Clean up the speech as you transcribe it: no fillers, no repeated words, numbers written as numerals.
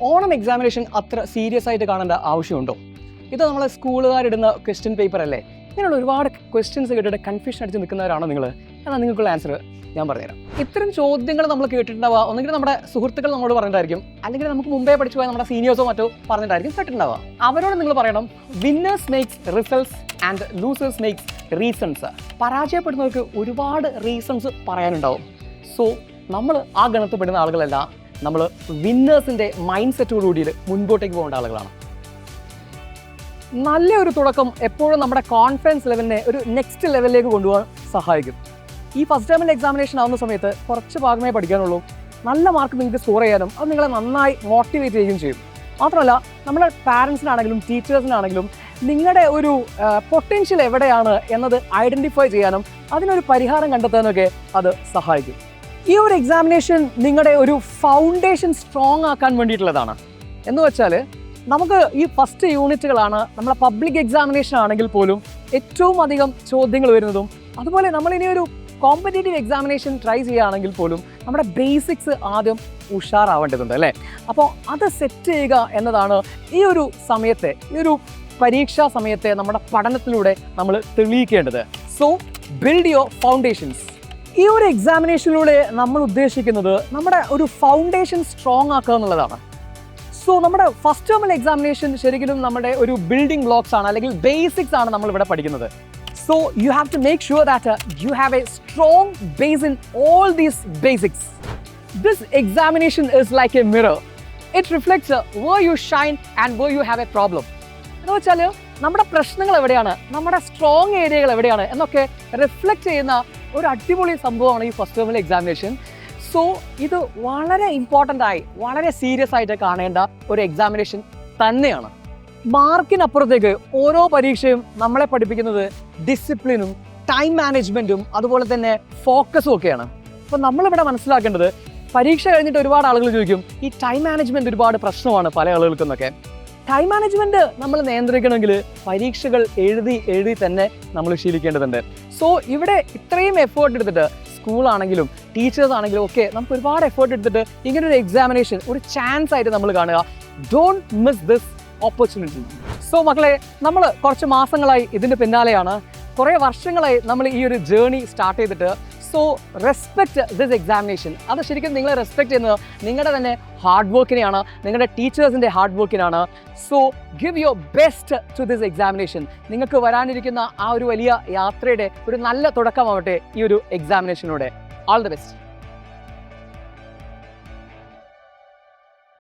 Onam examination അത്ര serious ആയിട്ട് കാണേണ്ട ആവശ്യമുണ്ടോ? ഇത് നമ്മളെ സ്കൂളുകാരിടുന്ന ക്വസ്റ്റ്യൻ പേപ്പർ അല്ലേ? ഇങ്ങനെയുള്ള ഒരുപാട് ക്വസ്റ്റ്യൻസ് കേട്ടിട്ട് കൺഫ്യൂഷൻ അടിച്ച് നിൽക്കുന്നവരാണോ നിങ്ങൾ? എന്നാൽ നിങ്ങൾക്കുള്ള ആൻസർ ഞാൻ പറഞ്ഞുതരാം. ഇത്തരം ചോദ്യങ്ങൾ നമ്മൾ കേട്ടിട്ടുണ്ടാവുക, ഒന്നെങ്കിൽ നമ്മുടെ സുഹൃത്തുക്കൾ നമ്മളോട് പറഞ്ഞിട്ടായിരിക്കും, അല്ലെങ്കിൽ നമുക്ക് മുമ്പേ പഠിച്ചു പോയ നമ്മുടെ സീനിയേഴ്സോ മറ്റോ പറഞ്ഞിട്ടായിരിക്കും കേട്ടിട്ടുണ്ടാവുക. അവരോട് നിങ്ങൾ പറയണം, winners makes results and losers makes reasons. പരാജയപ്പെടുന്നവർക്ക് ഒരുപാട് റീസൺസ് പറയാനുണ്ടാവും. സോ നമ്മൾ ആ ഗണത്തിൽപ്പെടുന്ന ആളുകളല്ല, നമ്മൾ വിന്നേഴ്സിൻ്റെ മൈൻഡ് സെറ്റോടുകൂടി മുൻപോട്ടേക്ക് പോകേണ്ട ആളുകളാണ്. നല്ലൊരു തുടക്കം എപ്പോഴും നമ്മുടെ കോൺഫിഡൻസ് ലെവലിനെ ഒരു നെക്സ്റ്റ് ലെവലിലേക്ക് കൊണ്ടുപോകാൻ സഹായിക്കും. ഈ ഫസ്റ്റ് ടൈമിൽ എക്സാമിനേഷൻ ആവുന്ന സമയത്ത് കുറച്ച് ഭാഗമേ പഠിക്കാനുള്ളൂ. നല്ല മാർക്ക് നിങ്ങൾക്ക് സ്കോർ ചെയ്യാനും അത് നിങ്ങളെ നന്നായി മോട്ടിവേറ്റ് ചെയ്യുകയും ചെയ്യും. മാത്രമല്ല, നമ്മുടെ പാരൻസിനാണെങ്കിലും ടീച്ചേഴ്സിനാണെങ്കിലും നിങ്ങളുടെ ഒരു പൊട്ടൻഷ്യൽ എവിടെയാണ് എന്നത് ഐഡൻറ്റിഫൈ ചെയ്യാനും അതിനൊരു പരിഹാരം കണ്ടെത്താനൊക്കെ അത് സഹായിക്കും. ഈ ഒരു എക്സാമിനേഷൻ നിങ്ങളുടെ ഒരു ഫൗണ്ടേഷൻ സ്ട്രോങ് ആക്കാൻ വേണ്ടിയിട്ടുള്ളതാണ്. എന്ന് വെച്ചാൽ നമുക്ക് ഈ ഫസ്റ്റ് യൂണിറ്റുകളാണ് നമ്മളെ പബ്ലിക് എക്സാമിനേഷൻ ആണെങ്കിൽ പോലും ഏറ്റവും അധികം ചോദ്യങ്ങൾ വരുന്നതും. അതുപോലെ നമ്മളിനി ഒരു കോമ്പറ്റേറ്റീവ് എക്സാമിനേഷൻ ട്രൈ ചെയ്യുകയാണെങ്കിൽ പോലും നമ്മുടെ ബേസിക്സ് ആദ്യം ഉഷാറാവേണ്ടതുണ്ട് അല്ലേ? അപ്പോൾ അത് സെറ്റ് ചെയ്യുക എന്നതാണ് ഈ ഒരു സമയത്തെ, ഈ ഒരു പരീക്ഷാ സമയത്തെ നമ്മുടെ പഠനത്തിലൂടെ നമ്മൾ തെളിയിക്കേണ്ടത്. So build your foundations. ഈ ഒരു എക്സാമിനേഷനിലൂടെ നമ്മൾ ഉദ്ദേശിക്കുന്നത് നമ്മുടെ ഒരു ഫൗണ്ടേഷൻ സ്ട്രോങ് ആക്കുക എന്നുള്ളതാണ്. സോ നമ്മുടെ ഫസ്റ്റ് ടേമിൽ എക്സാമിനേഷൻ ശരിക്കും നമ്മുടെ ഒരു ബിൽഡിംഗ് ബ്ലോക്സ് ആണ്, അല്ലെങ്കിൽ ബേസിക്സ് ആണ് നമ്മൾ ഇവിടെ പഠിക്കുന്നത്. So you have to make sure that you have a strong base in all these basics. This examination is like a mirror. It reflects where you shine and where you have a problem. എന്ന് വെച്ചാൽ നമ്മുടെ പ്രശ്നങ്ങൾ എവിടെയാണ്, നമ്മുടെ strong ഏരിയകൾ എവിടെയാണ് എന്നൊക്കെ reflect ചെയ്യുന്ന ഒരു അടിപൊളി സംഭവമാണ് ഈ ഫസ്റ്റ് ടേമിൽ എക്സാമിനേഷൻ. സോ ഇത് വളരെ ഇമ്പോർട്ടൻ്റ് ആയി, വളരെ സീരിയസ് ആയിട്ട് കാണേണ്ട ഒരു എക്സാമിനേഷൻ തന്നെയാണ്. മാർക്കിനപ്പുറത്തേക്ക് ഓരോ പരീക്ഷയും നമ്മളെ പഠിപ്പിക്കുന്നത് ഡിസിപ്ലിനും ടൈം മാനേജ്മെൻറ്റും അതുപോലെ തന്നെ ഫോക്കസും ഒക്കെയാണ്. അപ്പോൾ നമ്മളിവിടെ മനസ്സിലാക്കേണ്ടത്, പരീക്ഷ കഴിഞ്ഞിട്ട് ഒരുപാട് ആളുകൾ ചോദിക്കും ഈ ടൈം മാനേജ്മെൻറ്റ് ഒരുപാട് പ്രശ്നമാണ് പല ആളുകൾക്കെന്നൊക്കെ. ടൈം മാനേജ്മെൻറ്റ് നമ്മൾ നിയന്ത്രിക്കണമെങ്കിൽ പരീക്ഷകൾ എഴുതി തന്നെ നമ്മൾ ശീലിക്കേണ്ടതുണ്ട്. സോ ഇവിടെ ഇത്രയും എഫേർട്ട് എടുത്തിട്ട് സ്കൂളാണെങ്കിലും ടീച്ചേഴ്സ് ആണെങ്കിലും ഒക്കെ നമുക്ക് ഒരുപാട് എഫേർട്ട് എടുത്തിട്ട് ഇങ്ങനൊരു എക്സാമിനേഷൻ ഒരു ചാൻസ് ആയിട്ട് നമ്മൾ കാണുക. Don't miss this opportunity. So മക്കളെ, നമ്മൾ കുറച്ച് മാസങ്ങളായി ഇതിൻ്റെ പിന്നാലെയാണ്, കുറേ വർഷങ്ങളായി നമ്മൾ ഈ ഒരു ജേർണി സ്റ്റാർട്ട് ചെയ്തിട്ട്. So respect this examination. അത് ശരിക്കും നിങ്ങളെ റെസ്പെക്ട് ചെയ്യുന്നത് നിങ്ങളുടെ തന്നെ ഹാർഡ് വർക്കിനെയാണ്, നിങ്ങളുടെ ടീച്ചേഴ്സിൻ്റെ ഹാർഡ് വർക്കിനാണ്. So give your best to this examination. നിങ്ങൾക്ക് വരാനിരിക്കുന്ന ആ ഒരു വലിയ യാത്രയുടെ ഒരു നല്ല തുടക്കമാവട്ടെ ഈ ഒരു എക്സാമിനേഷനോടെ. All the best.